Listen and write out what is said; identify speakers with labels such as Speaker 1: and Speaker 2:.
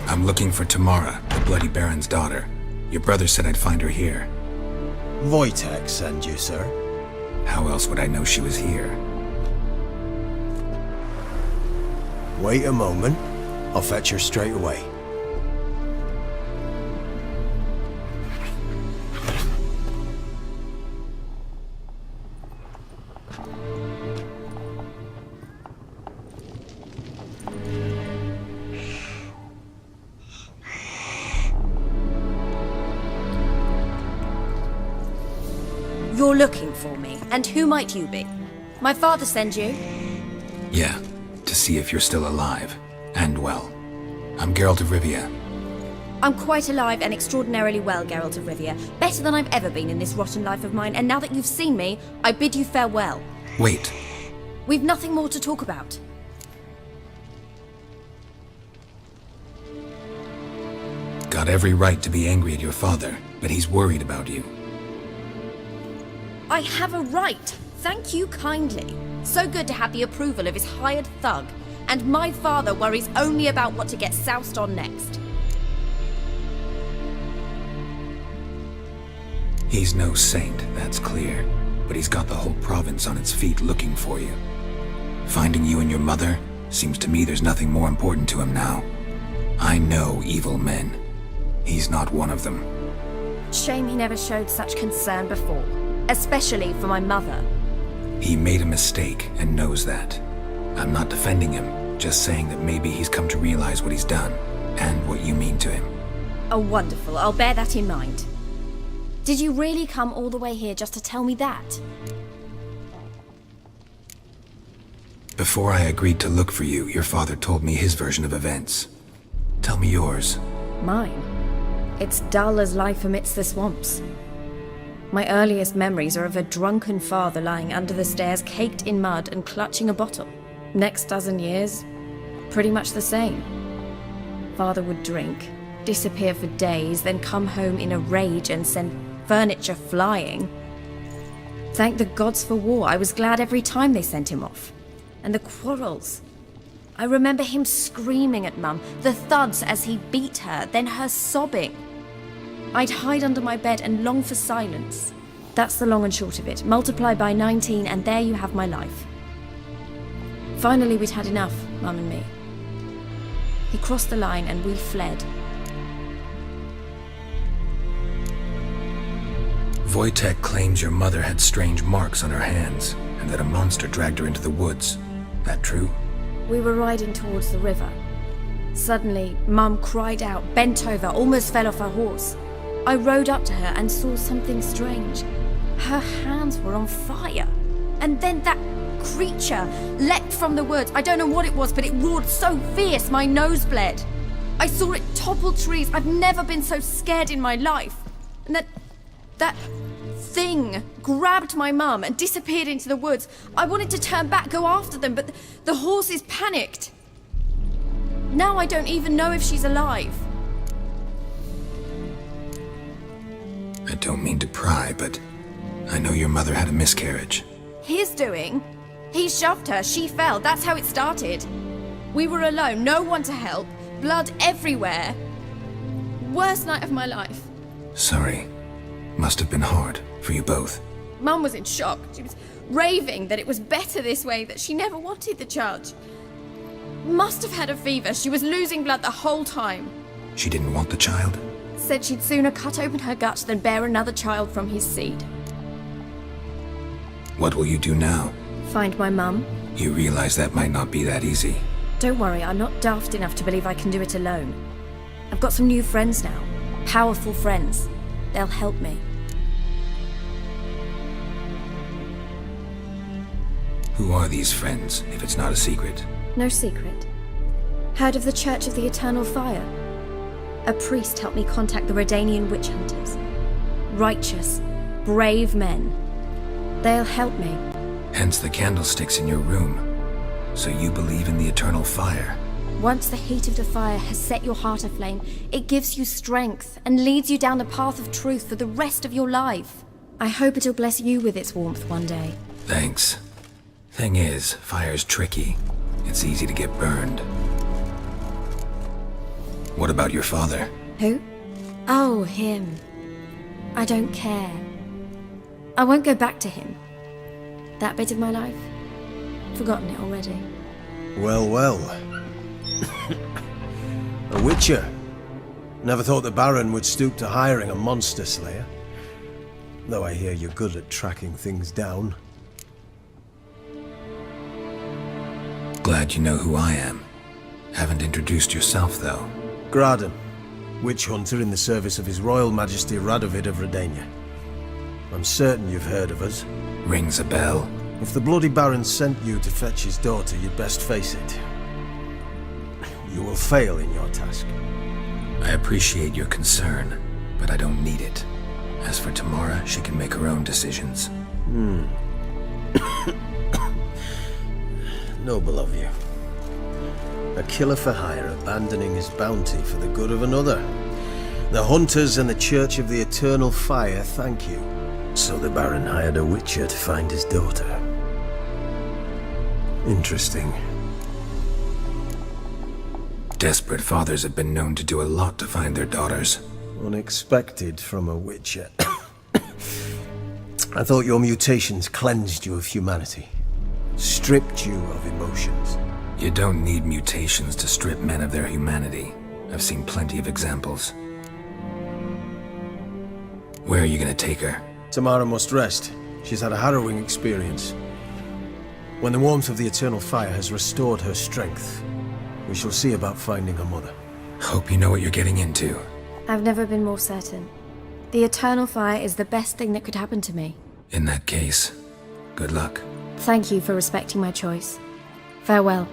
Speaker 1: I'm looking for Tamara, the Bloody Baron's daughter. Your brother said I'd find her here.
Speaker 2: Wojtek send you, sir.
Speaker 1: How else would I know she was here?
Speaker 2: Wait a moment. I'll fetch her straight away.
Speaker 3: You're looking for me, and who might you be? My father send you?
Speaker 1: Yeah, to see if you're still alive. And well. I'm Geralt of Rivia.
Speaker 3: I'm quite alive and extraordinarily well, Geralt of Rivia. Better than I've ever been in this rotten life of mine, and now that you've seen me, I bid you farewell.
Speaker 1: Wait.
Speaker 3: We've nothing more to talk about.
Speaker 1: Got every right to be angry at your father, but he's worried about you.
Speaker 3: I have a right. Thank you kindly. So good to have the approval of his hired thug. And my father worries only about what to get soused on next.
Speaker 1: He's no saint, that's clear. But he's got the whole province on its feet looking for you. Finding you and your mother, seems to me there's nothing more important to him now. I know evil men. He's not one of them.
Speaker 3: Shame he never showed such concern before. Especially for my mother.
Speaker 1: He made a mistake and knows that. I'm not defending him, just saying that maybe he's come to realize what he's done, and what you mean to him.
Speaker 3: Oh, wonderful. I'll bear that in mind. Did you really come all the way here just to tell me that?
Speaker 1: Before I agreed to look for you, your father told me his version of events. Tell me yours.
Speaker 3: Mine? It's dull as life amidst the swamps. My earliest memories are of a drunken father lying under the stairs, caked in mud and clutching a bottle. Next dozen years, pretty much the same. Father would drink, disappear for days, then come home in a rage and send furniture flying. Thank the gods for war. I was glad every time they sent him off. And the quarrels. I remember him screaming at Mum, the thuds as he beat her, then her sobbing. I'd hide under my bed and long for silence. That's the long and short of it. Multiply by 19 and there you have my life. Finally we'd had enough, Mum and me. He crossed the line and we fled.
Speaker 1: Wojtek claims your mother had strange marks on her hands, and that a monster dragged her into the woods. That true?
Speaker 3: We were riding towards the river. Suddenly, Mum cried out, bent over, almost fell off her horse. I rode up to her and saw something strange. Her hands were on fire. And then that creature leapt from the woods. I don't know what it was, but it roared so fierce my nose bled. I saw it topple trees. I've never been so scared in my life. And that thing grabbed my mum and disappeared into the woods. I wanted to turn back, go after them, but the horses panicked. Now I don't even know if she's alive.
Speaker 1: I don't mean to pry, but I know your mother had a miscarriage.
Speaker 3: His doing? He shoved her, she fell, that's how it started. We were alone, no one to help, blood everywhere. Worst night of my life.
Speaker 1: Sorry. Must have been hard for you both.
Speaker 3: Mum was in shock. She was raving that it was better this way, that she never wanted the child. Must have had a fever. She was losing blood the whole time.
Speaker 1: She didn't want the child?
Speaker 3: Said she'd sooner cut open her gut than bear another child from his seed.
Speaker 1: What will you do now?
Speaker 3: Find my mum.
Speaker 1: You realize that might not be that easy.
Speaker 3: Don't worry, I'm not daft enough to believe I can do it alone. I've got some new friends now. Powerful friends. They'll help me.
Speaker 1: Who are these friends, if it's not a secret?
Speaker 3: No secret. Heard of the Church of the Eternal Fire? A priest helped me contact the Redanian witch hunters. Righteous, brave men. They'll help me.
Speaker 1: Hence the candlesticks in your room. So you believe in the eternal fire?
Speaker 3: Once the heat of the fire has set your heart aflame, it gives you strength and leads you down the path of truth for the rest of your life. I hope it'll bless you with its warmth one day.
Speaker 1: Thanks. Thing is, fire's tricky. It's easy to get burned. What about your father?
Speaker 3: Who? Oh, him. I don't care. I won't go back to him. That bit of my life? Forgotten it already.
Speaker 2: Well, well. A witcher. Never thought the Baron would stoop to hiring a monster slayer. Though I hear you're good at tracking things down.
Speaker 1: Glad you know who I am. Haven't introduced yourself, though.
Speaker 2: Graden, witch hunter in the service of His Royal Majesty Radovid of Redania. I'm certain you've heard of us.
Speaker 1: Rings a bell.
Speaker 2: If the Bloody Baron sent you to fetch his daughter, you'd best face it. You will fail in your task.
Speaker 1: I appreciate your concern, but I don't need it. As for Tamara, she can make her own decisions.
Speaker 2: Noble of you. A killer for hire abandoning his bounty for the good of another. The hunters and the Church of the Eternal Fire thank you. So the Baron hired a witcher to find his daughter. Interesting.
Speaker 1: Desperate fathers have been known to do a lot to find their daughters.
Speaker 2: Unexpected from a witcher. I thought your mutations cleansed you of humanity. Stripped you of emotions.
Speaker 1: You don't need mutations to strip men of their humanity. I've seen plenty of examples. Where are you gonna take her?
Speaker 2: Tamara must rest. She's had a harrowing experience. When the warmth of the Eternal Fire has restored her strength, we shall see about finding her mother.
Speaker 1: Hope you know what you're getting into.
Speaker 3: I've never been more certain. The Eternal Fire is the best thing that could happen to me.
Speaker 1: In that case, good luck.
Speaker 3: Thank you for respecting my choice. Farewell.